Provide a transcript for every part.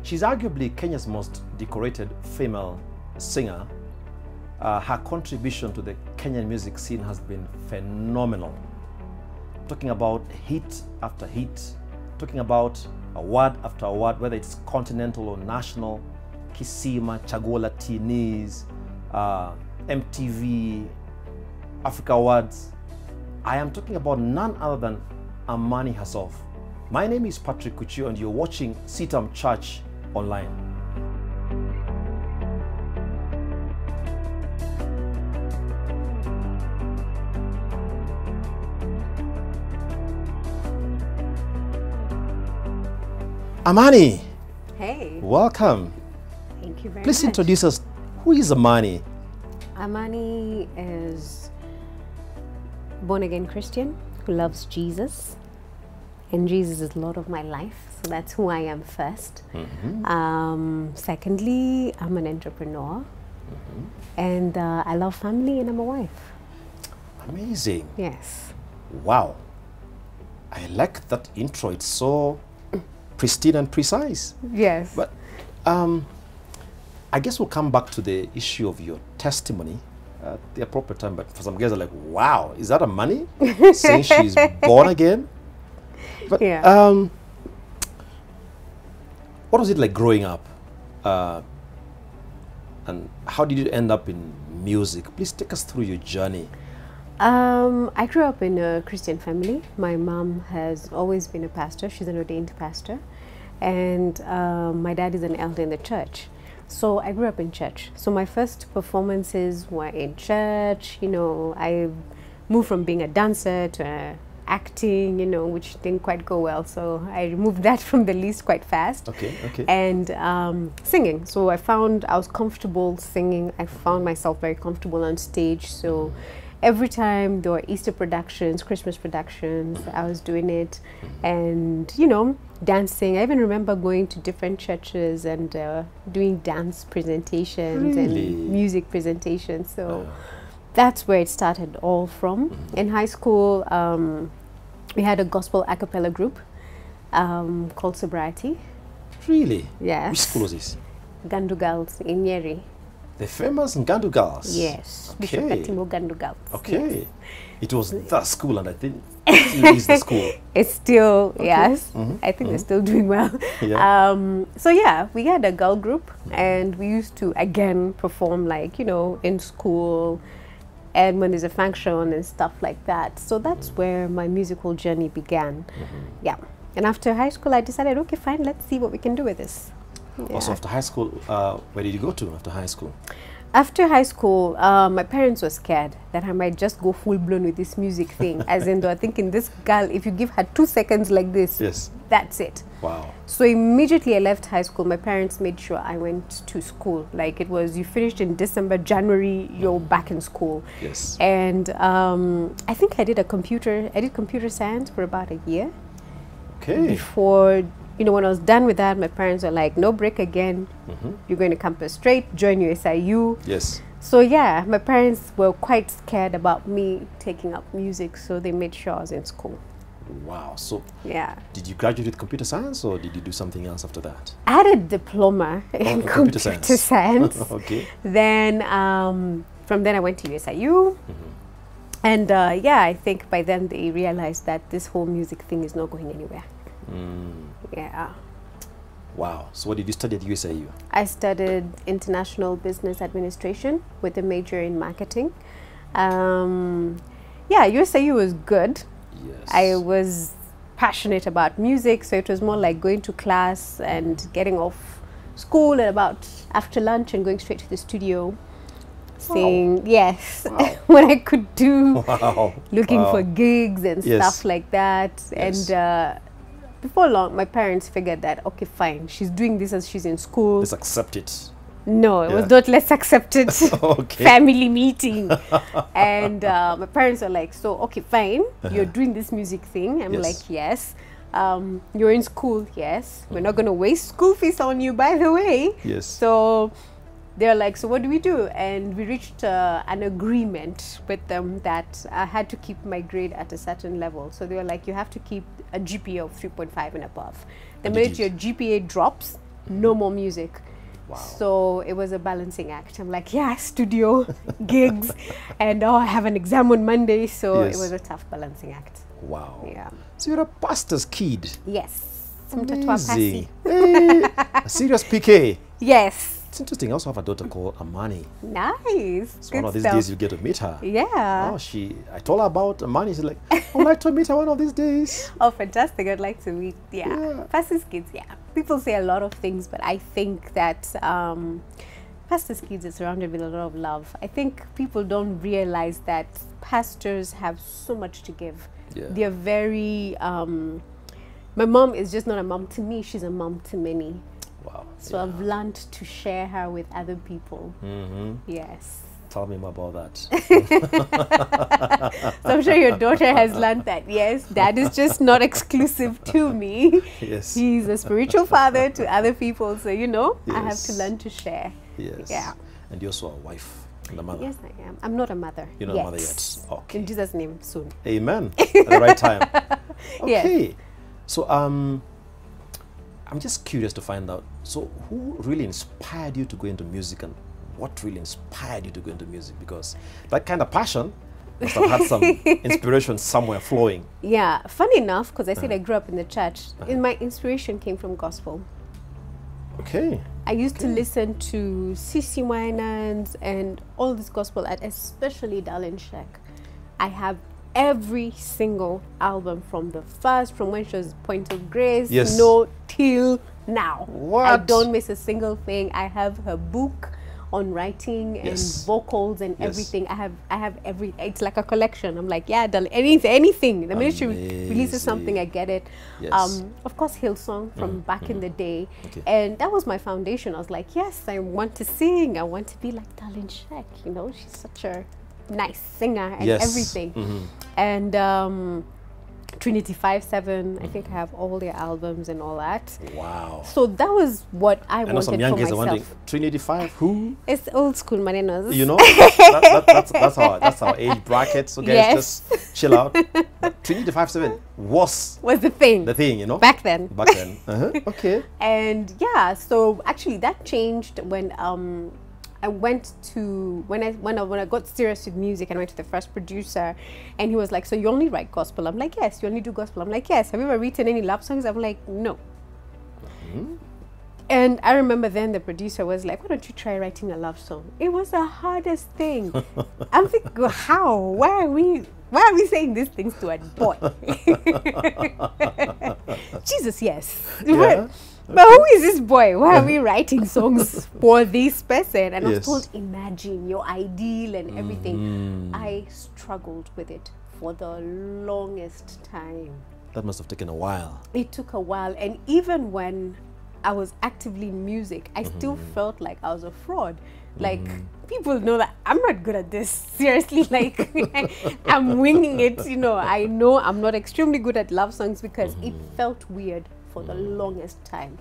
She's arguably Kenya's most decorated female singer. Her contribution to the Kenyan music scene has been phenomenal. Talking about hit after hit, talking about award after award, whether it's continental or national, Kisima, Chagola Teenies, MTV, Africa Awards. I am talking about none other than Amani herself. My name is Patrick Kuchio and you're watching CITAM Church Online. Amani. Hey. Welcome. Thank you very much. Please introduce us. Who is Amani? Amani is born-again Christian who loves Jesus. And Jesus is Lord of my life. So that's who I am first. Secondly, I'm an entrepreneur. And I love family and I'm a wife. Amazing. Yes. Wow. I like that intro. It's so pristine and precise. Yes. But I guess we'll come back to the issue of your testimony at the appropriate time. But for some guys are like, wow, is that Amani saying she's born again? But yeah. What was it like growing up? And how did you end up in music? Please take us through your journey. I grew up in a Christian family. My mom has always been a pastor. She's an ordained pastor. And my dad is an elder in the church. So I grew up in church. So my first performances were in church. You know, I moved from being a dancer to acting, you know, which didn't quite go well. So I removed that from the list quite fast. Okay, okay. And singing. So I found I was comfortable singing. I found myself very comfortable on stage. So every time there were Easter productions, Christmas productions, I was doing it. And, you know, dancing. I even remember going to different churches and doing dance presentations and music presentations. So that's where it started all from. In high school, we had a gospel a cappella group called Sobriety. Really? Yes. Which school was this? Gandu Girls in Nyeri. The famous Gandu Girls? Yes. Okay. Bishop Katimo Gandu Girls. Okay. Yes. It was the school, and I think it still is the school. It's still, yes. I think they're still doing well. Yeah. So yeah, we had a girl group and we used to, again, perform like, you know, in school and when there's a function and stuff like that. So that's where my musical journey began. Yeah. And after high school, I decided, okay, fine, let's see what we can do with this. Yeah. Also, after high school, where did you go to after high school? After high school, my parents were scared that I might just go full-blown with this music thing. As in, they were thinking, this girl, if you give her 2 seconds like this, yes, that's it. Wow. So immediately I left high school, my parents made sure I went to school. Like it was, you finished in December, January, you're back in school. Yes. And I think I did computer science for about a year. Okay. Before, you know, when I was done with that, my parents were like, no break again. You're going to campus straight, join USIU. Yes. So yeah, my parents were quite scared about me taking up music, so they made sure I was in school. Wow. So yeah. Did you graduate with computer science or did you do something else after that? I had a diploma in computer science. Okay. Then from then I went to USIU. And yeah, I think by then they realized that this whole music thing is not going anywhere. Yeah. Wow. So what did you study at USIU? I studied international business administration with a major in marketing. Yeah, USIU was good. Yes. I was passionate about music, so it was more like going to class and getting off school at about after lunch and going straight to the studio. Sing, yes, what I could do, looking for gigs and stuff like that. Yes. And before long, my parents figured that, okay, fine, she's doing this as she's in school. Let's accept it. No, it was not let's accept it. Okay. Family meeting. And my parents are like, so, okay, fine, you're doing this music thing. I'm like, yes. You're in school, yes. We're not going to waste school fees on you, by the way. Yes. So they're like, so what do we do? And we reached an agreement with them that I had to keep my grade at a certain level. So they were like, you have to keep a GPA of 3.5 and above. The minute your GPA drops, no more music. Wow. So it was a balancing act. I'm like, yeah, studio, gigs, and I have an exam on Monday. So it was a tough balancing act. Wow. Yeah. So you're a pastor's kid. Yes. Amazing. Hey, a serious PK. Yes. It's interesting. I also have a daughter called Amani. Nice. So one of these days you get to meet her. Yeah. Oh, I told her about Amani. She's like, I would like to meet her one of these days. Oh, fantastic. I'd like to meet, pastor's kids, People say a lot of things, but I think that pastor's kids are surrounded with a lot of love. I think people don't realize that pastors have so much to give. Yeah. They're very, my mom is just not a mom to me, she's a mom to many. Wow. So I've learned to share her with other people. Yes. Tell me more about that. So I'm sure your daughter has learned that, yes, Dad is just not exclusive to me. Yes. He's a spiritual father to other people. So, I have to learn to share. Yes. Yeah. And you're also a wife and a mother. Yes, I am. I'm not a mother. You're not a mother yet. Okay. In Jesus' name, soon. Amen. At the right time. Okay. Yes. So, I'm just curious to find out, so who really inspired you to go into music, and what really inspired you to go into music? Because that kind of passion must have had some inspiration somewhere flowing. Yeah, funny enough, because I said I grew up in the church, my inspiration came from gospel. Okay. I used to listen to C.C. Winans and all this gospel, especially Darlene Sheck. I have every single album from when she was Point of Grace, till now. What? I don't miss a single thing. I have her book on writing and vocals and everything. I have every. It's like a collection. I'm like, yeah, anything. The minute she releases something, I get it. Yes. Of course, Hillsong from back in the day, and that was my foundation. I was like, yes, I want to sing. I want to be like Darlene Sheck. She's such a nice singer and everything. And Trinity 5-7, I think I have all their albums and all that. Wow. So that was what I wanted some young for guys are wondering, myself. Trinity 5, who? It's old school Marinos. That's our age bracket, so guys just chill out. But Trinity 5-7 was the thing. The thing, Back then. Okay. And yeah, so actually that changed when I went to, when I got serious with music, and I went to the first producer, and he was like, so you only write gospel? I'm like, yes. You only do gospel? I'm like, yes. Have you ever written any love songs? I'm like, no. And I remember then the producer was like, why don't you try writing a love song? It was the hardest thing. I'm thinking, how? Why are we saying these things to a boy? Jesus, yes. Yeah. But who is this boy? Why are we writing songs for this person? And I was told, imagine your ideal and everything. I struggled with it for the longest time. That must have taken a while. It took a while. And even when I was actively in music, I still felt like I was a fraud. Like, people know that I'm not good at this. Seriously, like, I'm winging it. I know I'm not extremely good at love songs because it felt weird for the longest time.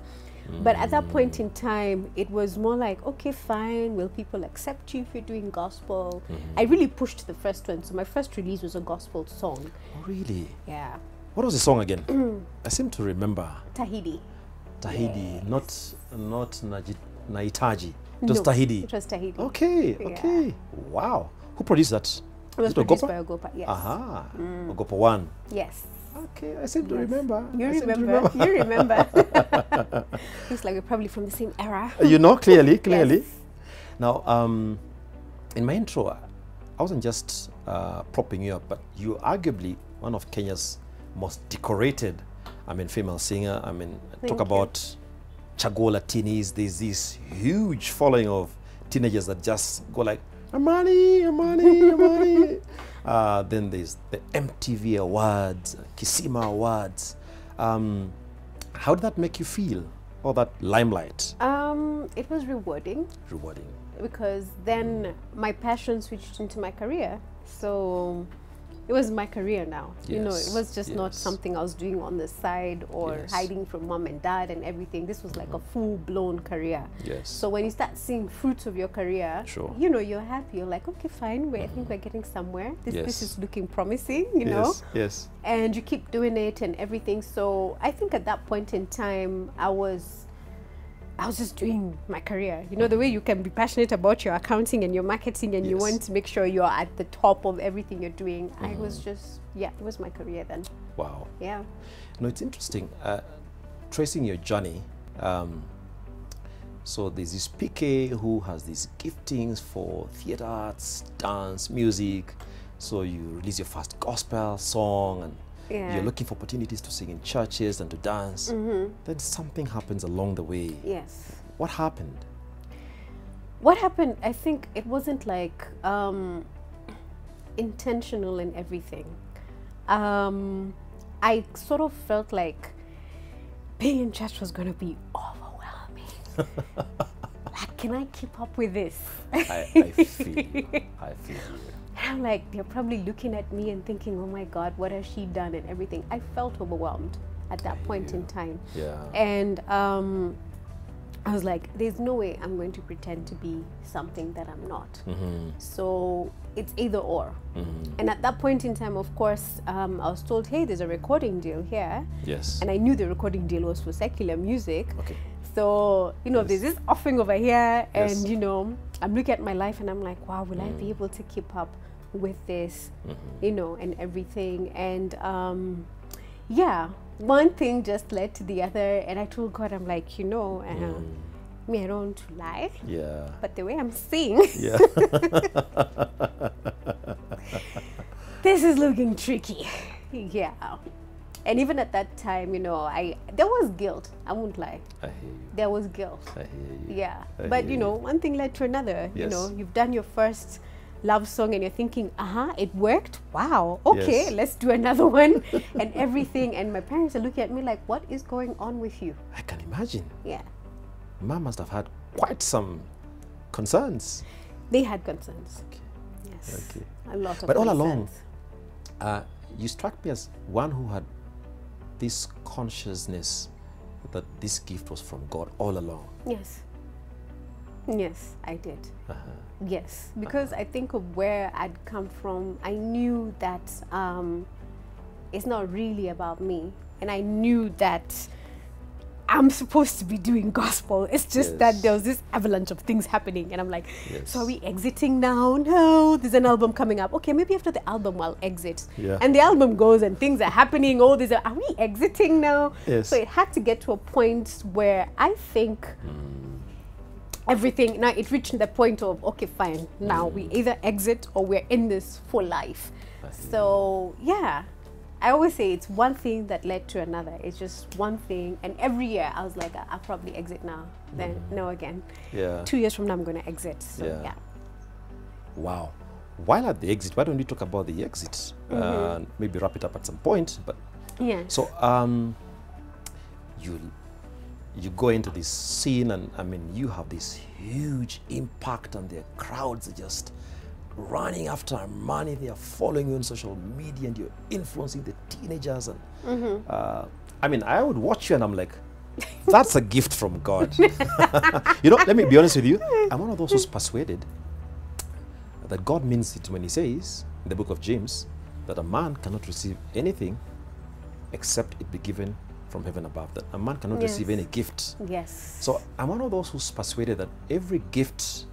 But at that point in time, it was more like, okay, fine, will people accept you if you're doing gospel? I really pushed the first one. So my first release was a gospel song. Oh, really? Yeah. What was the song again? I seem to remember. Tahidi. Tahidi, not Naitaji. It was Tahidi. It was Tahidi. Okay. Wow. Who produced that? It was produced by Ogopa, yes. Aha. Ogopa 1. Yes. Okay, I seem to remember. You remember. Looks like we're probably from the same era. Clearly. Yes. Now, in my intro, I wasn't just propping you up, but you're arguably one of Kenya's most decorated, female singer. Talk about Chagola teenies. There's this huge following of teenagers that just go like, Amani. Then there's the MTV Awards, Kisima Awards. How did that make you feel, all that limelight? It was rewarding. Because then my passion switched into my career. So it was my career now. It was just not something I was doing on the side or hiding from mom and dad and everything. This was like a full-blown career. Yes. So when you start seeing fruits of your career, you're happy. You're like, okay, fine. I think we're getting somewhere. This is looking promising, Yes. And you keep doing it and everything. So I think at that point in time, I I was just doing my career. You know, the way you can be passionate about your accounting and your marketing and you want to make sure you're at the top of everything you're doing. I was just, it was my career then. Wow. Yeah. No, it's interesting. Tracing your journey. So there's this PK who has these giftings for theater arts, dance, music. So you release your first gospel song and you're looking for opportunities to sing in churches and to dance. Then something happens along the way. Yes. What happened? What happened, I think it wasn't like intentional in everything. I sort of felt like being in church was going to be overwhelming. Like, can I keep up with this? I feel you. I feel you. And I'm like, they're probably looking at me and thinking, oh my God, what has she done and everything. I felt overwhelmed at that point in time. Yeah. And I was like, there's no way I'm going to pretend to be something that I'm not. So it's either or. And at that point in time, of course, I was told, hey, there's a recording deal here. Yes. And I knew the recording deal was for secular music. Okay. So, you know, there's this offering over here and, you know, I'm looking at my life and I'm like, wow, will I be able to keep up with this, you know, and everything. And yeah, one thing just led to the other. And I told God, I'm like, you know, me, I don't want to lie. Yeah. But the way I'm seeing, this is looking tricky. Yeah. And even at that time, you know, there was guilt. I won't lie. I hear you. There was guilt. I hear you. Yeah. But, you know, one thing led to another. Yes. You know, you've done your first love song and you're thinking, it worked. Wow. Okay, let's do another one and everything. And my parents are looking at me like, what is going on with you? I can imagine. Yeah. Mom must have had quite some concerns. They had concerns. Okay. Yes. Okay. A lot of But concerns. All along, you struck me as one who had this consciousness that this gift was from God all along. Yes. Yes, I did. Yes, because I think of where I'd come from, I knew that it's not really about me. And I knew that I'm supposed to be doing gospel. It's just that there was this avalanche of things happening. And I'm like, so are we exiting now? No, there's an album coming up. Okay, maybe after the album I'll exit. Yeah. And the album goes and things are happening. All these are we exiting now? Yes. So it had to get to a point where I think everything, now it reached the point of, okay, fine. Now we either exit or we're in this for life. So yeah. I always say it's one thing that led to another. It's just one thing. And every year I was like, I'll probably exit now. Then no again. Yeah. 2 years from now I'm going to exit. So yeah. Wow. While at the exit, why don't we talk about the exit? Maybe wrap it up at some point. But yeah. So you go into this scene and I mean you have this huge impact and the crowds are just running after Amani. They are following you on social media and you're influencing the teenagers and I mean I would watch you and I'm like, that's a gift from God. You know, let me be honest with you, I'm one of those who's persuaded that God means it when he says in the book of James that a man cannot receive anything except it be given from heaven above, that a man cannot receive any gift. Yes. So I'm one of those who's persuaded that every gift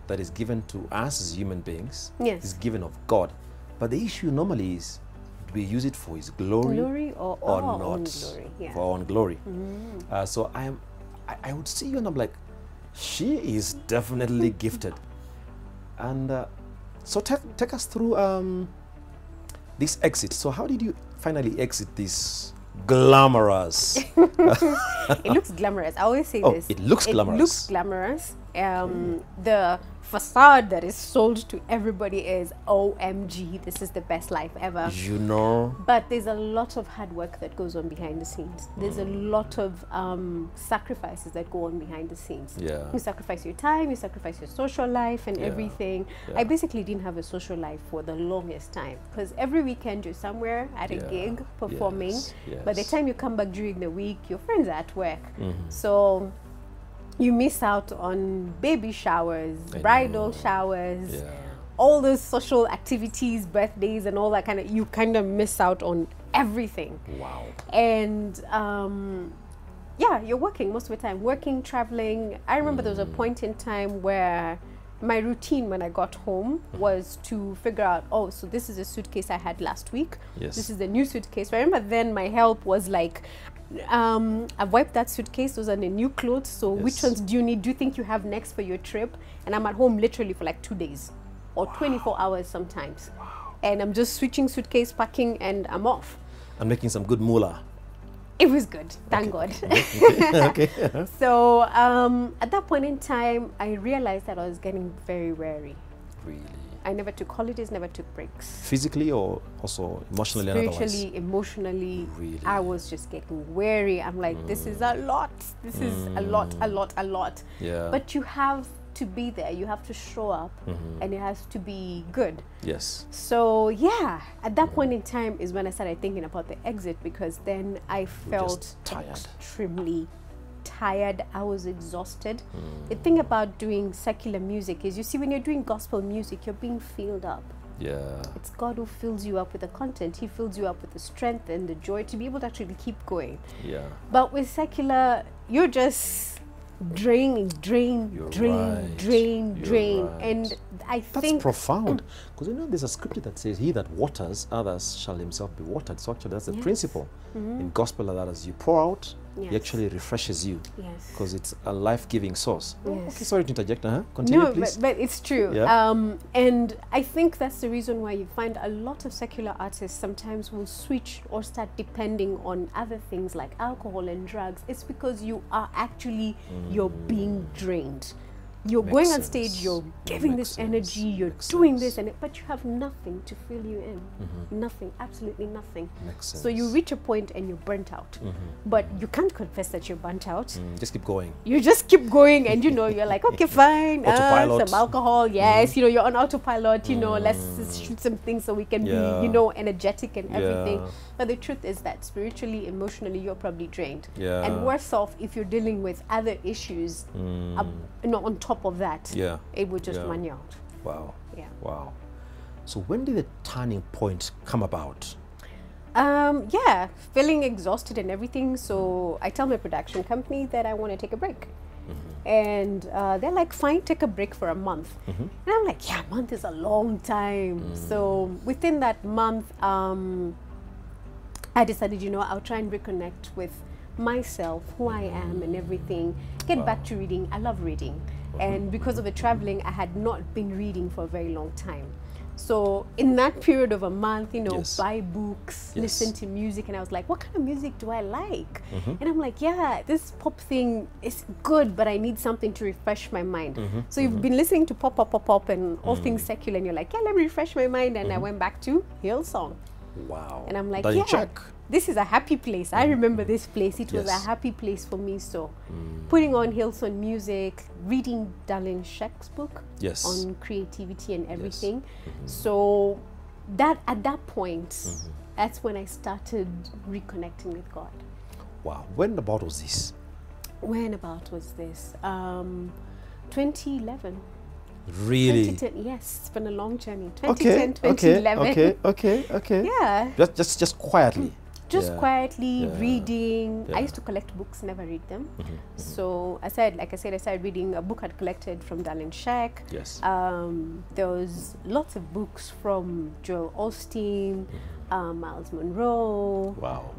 that is given to us as human beings is given of God. But the issue normally is, do we use it for his glory or not? Own glory. Yeah. For our own glory. So I would see you and I'm like, she is definitely gifted. And so take us through this exit. So how did you finally exit this glamorous? It looks glamorous. I always say this. It looks glamorous. It looks glamorous. The facade that is sold to everybody is OMG, this is the best life ever. You know. But there's a lot of hard work that goes on behind the scenes. There's a lot of sacrifices that go on behind the scenes. Yeah. You sacrifice your time, you sacrifice your social life and everything. Yeah. I basically didn't have a social life for the longest time because every weekend you're somewhere at a gig performing. By the time you come back during the week, your friends are at work. So you miss out on baby showers, bridal showers, all those social activities, birthdays and all that kind of, you kind of miss out on everything. Wow. And yeah, you're working most of the time, working, traveling. I remember there was a point in time where my routine when I got home was to figure out, oh, so this is a suitcase I had last week. Yes. This is the new suitcase. I remember then my help was like, I've wiped that suitcase, those are the new clothes, so which ones do you need? Do you think you have next for your trip? And I'm at home literally for like 2 days or 24 hours sometimes. And I'm just switching suitcase, packing, and I'm off. And making some good moolah. It was good, thank God. Okay. So at that point in time, I realized that I was getting very wary. Really? I never took holidays, never took breaks. Physically or also emotionally and otherwise? Spiritually, emotionally, Really? I was just getting wary. I'm like, this is a lot. This is a lot. Yeah. But you have to be there. You have to show up, and it has to be good. Yes. So yeah, at that point in time is when I started thinking about the exit, because then I felt tired. extremely tired. I was exhausted. The thing about doing secular music is, you see, when you're doing gospel music, you're being filled up. Yeah. It's God who fills you up with the content. He fills you up with the strength and the joy to be able to actually keep going. Yeah. But with secular, you're just drain. And I think that's profound, because there's a scripture that says, he that waters others shall himself be watered. So actually that's the principle in gospel, that as you pour out, he actually refreshes you, because it's a life-giving source. Okay, sorry to interject. Continue, please. But it's true. Yeah. And I think that's the reason why you find a lot of secular artists sometimes will switch or start depending on other things like alcohol and drugs. It's because you are actually, you're being drained. You're going on stage, you're giving this energy, you're doing this, but you have nothing to fill you in. Nothing, absolutely nothing. So you reach a point and you're burnt out. But you can't confess that you're burnt out. Just keep going. You just keep going, and you're like, okay, fine. Autopilot. Some alcohol, yes. You're on autopilot, let's shoot some things so we can be, energetic and everything. But the truth is that spiritually, emotionally, you're probably drained. And worse off if you're dealing with other issues on top of that. It would just run you out. Wow. Yeah. Wow. So when did the turning point come about? Feeling exhausted and everything. So I tell my production company that I want to take a break. And they're like, fine, take a break for a month. And I'm like, yeah, a month is a long time. So within that month, I decided, I'll try and reconnect with myself, who I am and everything. Get back to reading. I love reading. And because of the traveling, I had not been reading for a very long time. So in that period of a month, buy books, listen to music. And I was like, what kind of music do I like? And I'm like, yeah, this pop thing is good, but I need something to refresh my mind. So you've been listening to pop, and all things secular. And you're like, yeah, let me refresh my mind. And I went back to Hillsong. Wow. And I'm like, check. This is a happy place. I remember this place. It was a happy place for me. So putting on Hillsong music, reading Darlene Sheck's book on creativity and everything. So that at that point, that's when I started reconnecting with God. Wow. When about was this? When about was this? 2011. Really? 2010, yes, it's been a long journey. 2010, 2011. Okay. Yeah. Just quietly. Just quietly reading. I used to collect books, never read them. So I started reading a book I'd collected from Darlene Sheck. Yes. There was lots of books from Joel Osteen, Miles Monroe. Wow.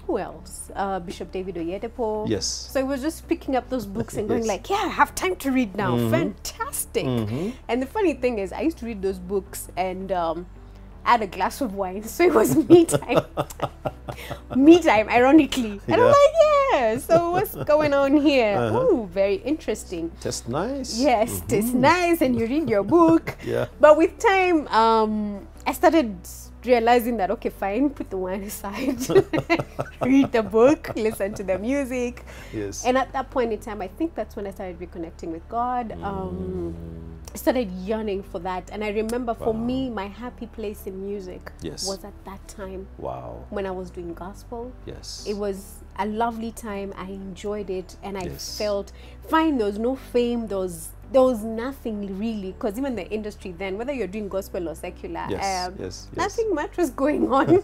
Who else? Bishop David Oyedepo. Yes. So I was just picking up those books and going like, yeah, I have time to read now. Fantastic. And the funny thing is, I used to read those books and add a glass of wine, so it was me time. Me time, ironically. And I'm like, yeah, so what's going on here? Oh, very interesting. Tastes nice. Yes, tastes nice, and you read your book. Yeah. But with time, I started realizing that, okay, fine, put the wine aside, read the book, listen to the music. Yes. And at that point in time, I think that's when I started reconnecting with God. I started yearning for that. And I remember for me, my happy place in music was at that time. Wow. When I was doing gospel. Yes. It was a lovely time. I enjoyed it, and I Yes. felt fine. There was no fame. There was nothing really, because even the industry then, whether you're doing gospel or secular, Yes. nothing much was going on.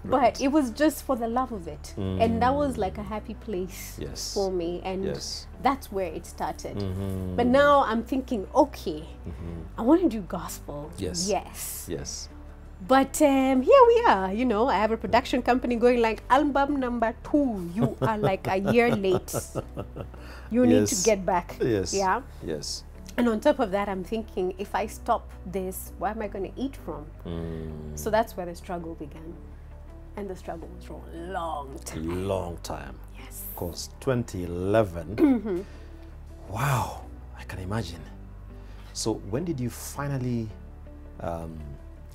But it was just for the love of it, and that was like a happy place Yes. for me, and Yes. that's where it started. But now I'm thinking, okay, I want to do gospel. Yes. Yes. But here we are, you know, I have a production company going like, album number 2, you are like a year late. You need to Yes. get back. Yes. Yeah. Yes. And on top of that, I'm thinking, if I stop this, where am I going to eat from? So that's where the struggle began. And the struggle was for a long time. Long time. Yes. Because 2011, wow, I can imagine. So when did you finally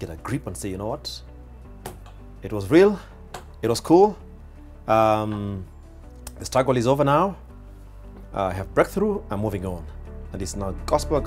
get a grip and say, you know what, it was real, it was cool, the struggle is over now, I have breakthrough, I'm moving on, and it's now gospel.